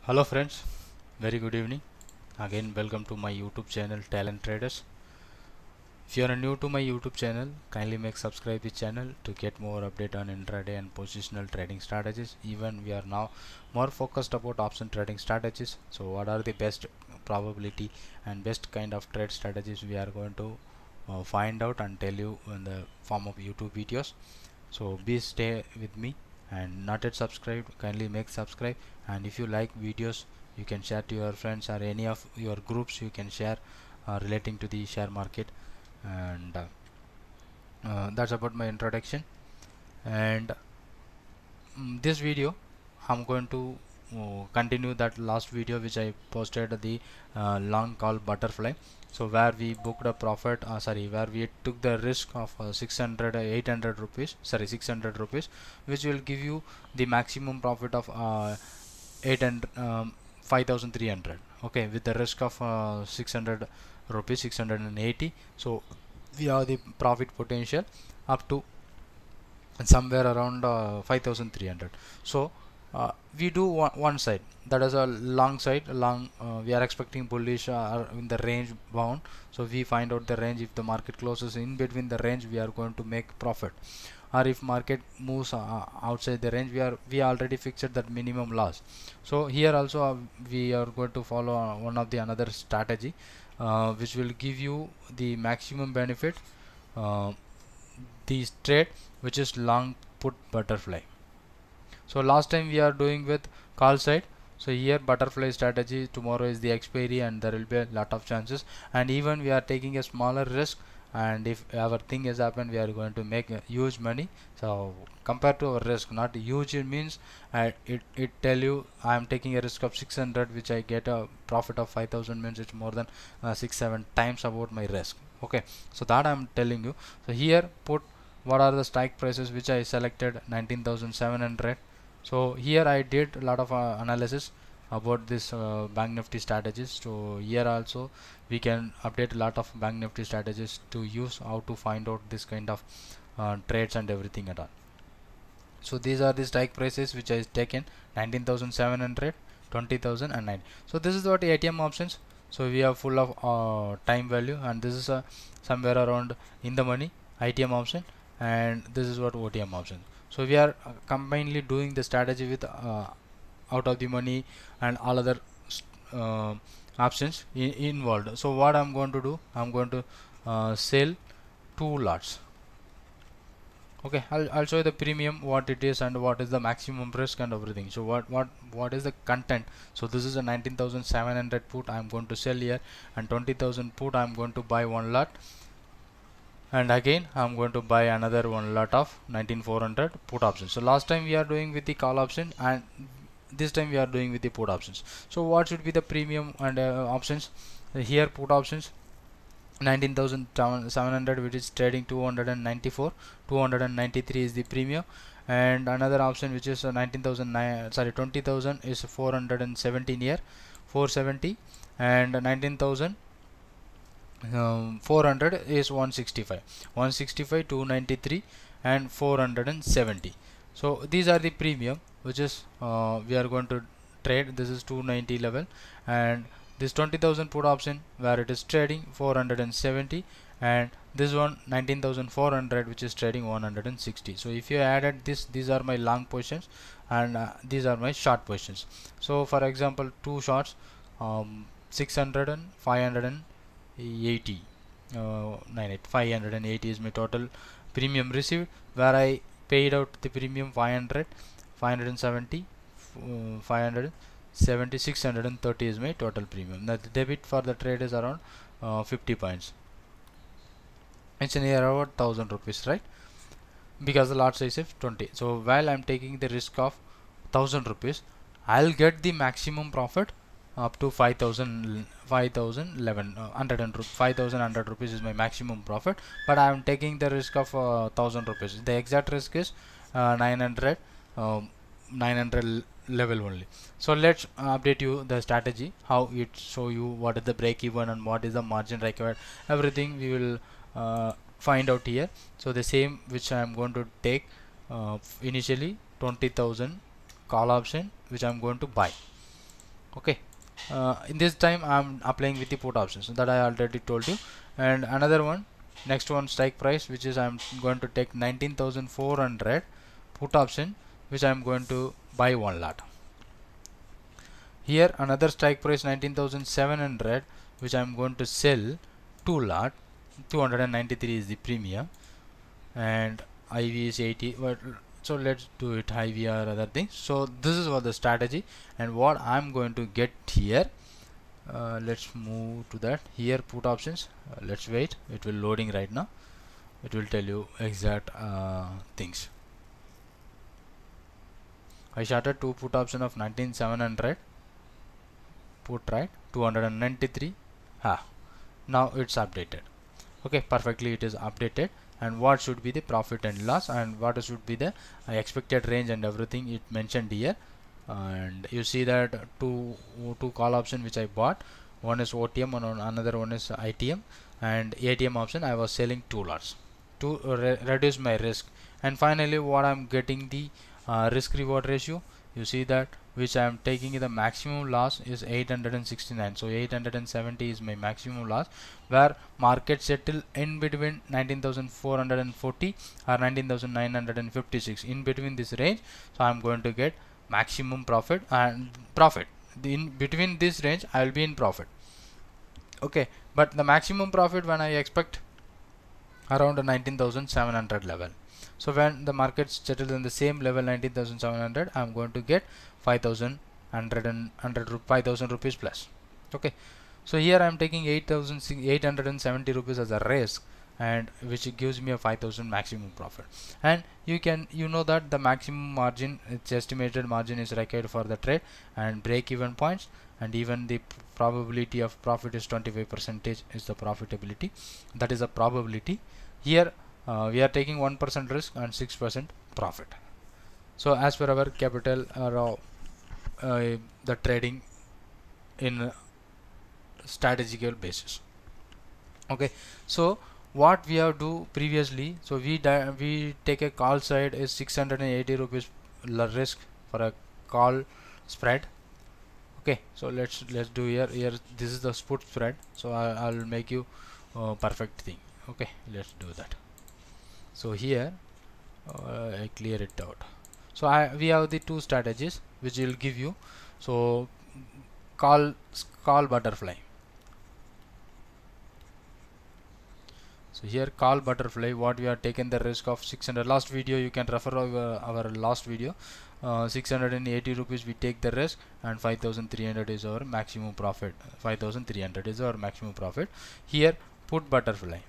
Hello friends, very good evening. Again welcome to my YouTube channel Talent Traders. If you are new to my YouTube channel, kindly make subscribe the channel to get more update on intraday and positional trading strategies. Even we are now more focused about option trading strategies. So what are the best probability and best kind of trade strategies we are going to find out and tell you in the form of YouTube videos. So be stay with me, and not yet subscribed, kindly make subscribe. And if you like videos, you can share to your friends or any of your groups you can share relating to the share market. And that's about my introduction. And this video I'm going to continue that last video which I posted, the long call butterfly. So where we booked a profit, where we took the risk of 800 rupees, 600 rupees, which will give you the maximum profit of 800 5300. Okay, with the risk of 600 rupees, 680. So we have the profit potential up to somewhere around 5300. So we do one side, that is a long side. We are expecting bullish in the range bound. So we find out the range. If the market closes in between the range, we are going to make profit. Or if market moves outside the range, we already fixed that minimum loss. So here also we are going to follow one of the another strategy which will give you the maximum benefit, the trade, which is long put butterfly. So last time we are doing with call side. So here butterfly strategy, tomorrow is the expiry and there will be a lot of chances, and even we are taking a smaller risk, and if our thing has happened, we are going to make a huge money. So compared to our risk, not huge, it means it tell you I am taking a risk of 600 which I get a profit of 5000, means it's more than 6-7 times about my risk. Okay, so that I am telling you. So here put what are the strike prices which I selected, 19,700. So here I did a lot of analysis about this bank nifty strategies. So here also we can update a lot of bank nifty strategies to use how to find out this kind of trades and everything at all. So these are the strike prices which I taken, 19,700, 20,000 and 9. So this is what ATM options. So we are full of time value, and this is somewhere around in the money ITM option, and this is what OTM option. So we are combinedly doing the strategy with out of the money and all other uh, options involved. So what I'm going to do, I'm going to sell 2 lots. Okay, I'll show you the premium, what it is and what is the maximum risk and everything. So what is the content. So this is a 19,700 put I'm going to sell here, and 20,000 put I'm going to buy 1 lot, and again I'm going to buy another 1 lot of 19,400 put option. So last time we are doing with the call option, and this time we are doing with the put options. So what should be the premium and options? Here put options 19,700, which is trading 294, 293 is the premium, and another option which is 20,000 is 417 here, 470, and 19,000 400 is 165, 165, 293 and 470. So these are the premium which is we are going to trade. This is 290 level, and this 20,000 put option where it is trading 470, and this one 19,400 which is trading 160. So if you added this, these are my long positions, and these are my short positions. So for example, two shots, 600 and 580, 580 is my total premium received, where I paid out the premium 500, 570, 570, 630 is my total premium. Now the debit for the trade is around 50 points. It's near about 1000 rupees, right? Because the lot size is 20. So while I'm taking the risk of 1000 rupees, I'll get the maximum profit up to 5,000, 5,100 rupees is my maximum profit, but I am taking the risk of 1000 rupees. The exact risk is 900, 900 level only. So let's update you the strategy, how it show you what is the break even and what is the margin required. Everything we will find out here. So the same which I am going to take initially 20,000 call option which I am going to buy. Okay, in this time I'm applying with the put options that I already told you. And another one, next one, strike price, which is I'm going to take 19,400 put option, which I'm going to buy 1 lot. Here another strike price 19,700, which I'm going to sell 2 lot. 293 is the premium, and IV is 80. But so let's do it IV or other things. So this is what the strategy and what I'm going to get here. Let's move to that. Here put options, let's wait, it will loading right now. It will tell you exact things. I started 2 put option of 19,700 put, right? 293. Now it's updated. Okay, perfectly it is updated. And what should be the profit and loss, and what should be the expected range and everything it mentioned here. And you see that two call option which I bought, one is OTM and another one is ITM, and ATM option I was selling 2 lots to reduce my risk. And finally what I'm getting, the risk reward ratio, you see that which I am taking the maximum loss is 869. So 870 is my maximum loss, where market settle in between 19,440 or 19,956, in between this range. So I'm going to get maximum profit, and in between this range I will be in profit. Okay, but the maximum profit when I expect around the 19,700 level. So when the market settles in the same level 19,700, I'm going to get 5,000 rupees plus. Okay, so here I'm taking 8,870 rupees as a risk, and which gives me a 5,000 maximum profit. And you know that the maximum margin, its estimated margin is required for the trade, and break even points, and even the probability of profit is 25% is the profitability. That is a probability. Here we are taking 1% risk and 6% profit. So as per our capital the trading in strategical basis. Okay, so what we have do previously, so we take a call side is 680 rupees risk for a call spread. Okay, so let's do here this is the put spread. So I'll make you perfect thing. Okay, let's do that. So here I clear it out. So we have the two strategies which will give you. So call butterfly. So here call butterfly, what we are taken the risk of 600. Last video you can refer our last video. 680 rupees we take the risk, and 5,300 is our maximum profit. 5,300 is our maximum profit. Here put butterfly.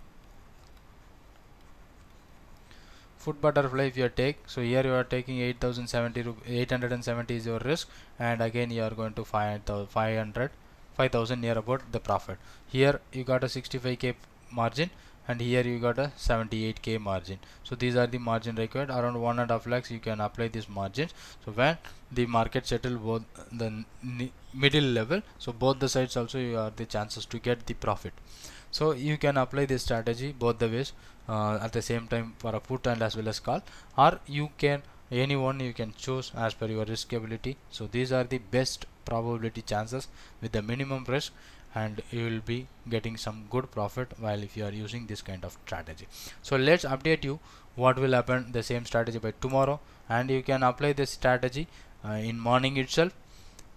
Put butterfly if you take, so here you are taking 870 is your risk, and again you are going to 5,000 near about the profit. Here you got a 65k margin, and here you got a 78k margin. So these are the margin required, around 1.5 lakhs you can apply these margins. So when the market settle both the middle level, so both the sides also you are the chances to get the profit. So you can apply this strategy both the ways at the same time for a put and as well as call, or you can anyone you can choose as per your risk ability. So these are the best probability chances with the minimum risk, and you will be getting some good profit while if you are using this kind of strategy. So let's update you what will happen the same strategy by tomorrow, and you can apply this strategy in morning itself.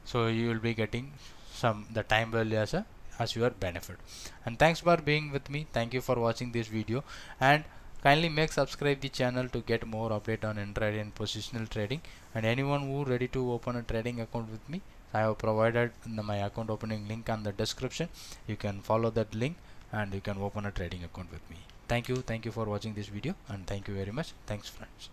So you will be getting the time value as your benefit. And thanks for being with me. Thank you for watching this video, and kindly subscribe the channel to get more update on intraday and positional trading. And anyone who ready to open a trading account with me, I have provided my account opening link on the description. You can follow that link and you can open a trading account with me. Thank you for watching this video, and thank you very much. Thanks friends.